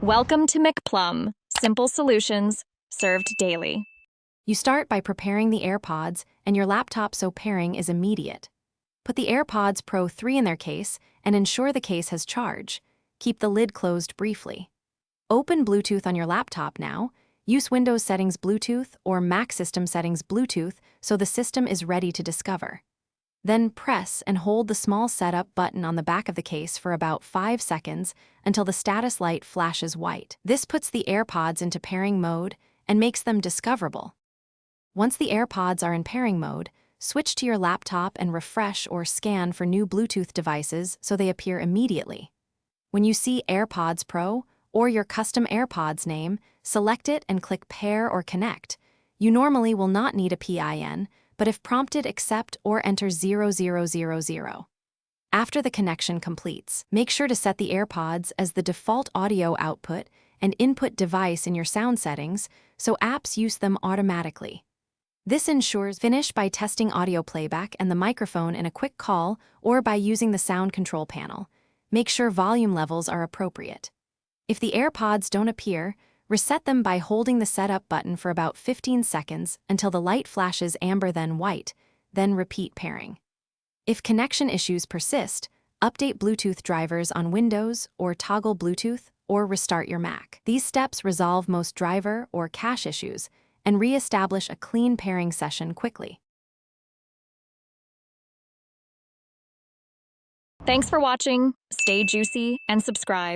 Welcome to McPlum, simple solutions served daily. You start by preparing the AirPods and your laptop so pairing is immediate. Put the AirPods Pro 3 in their case and ensure the case has charge. Keep the lid closed briefly. Open Bluetooth on your laptop now. Use Windows Settings Bluetooth or Mac System Settings Bluetooth so the system is ready to discover. Then press and hold the small setup button on the back of the case for about 5 seconds until the status light flashes white. This puts the AirPods into pairing mode and makes them discoverable. Once the AirPods are in pairing mode, switch to your laptop and refresh or scan for new Bluetooth devices so they appear immediately. When you see AirPods Pro or your custom AirPods name, select it and click Pair or Connect. You normally will not need a PIN, but if prompted, accept or enter 0000. After the connection completes, make sure to set the AirPods as the default audio output and input device in your sound settings so apps use them automatically. This ensures finish by testing audio playback and the microphone in a quick call or by using the sound control panel. Make sure volume levels are appropriate. If the AirPods don't appear, reset them by holding the setup button for about 15 seconds until the light flashes amber then white, then repeat pairing. If connection issues persist, update Bluetooth drivers on Windows or toggle Bluetooth or restart your Mac. These steps resolve most driver or cache issues and re-establish a clean pairing session quickly. Thanks for watching. Stay juicy and subscribe.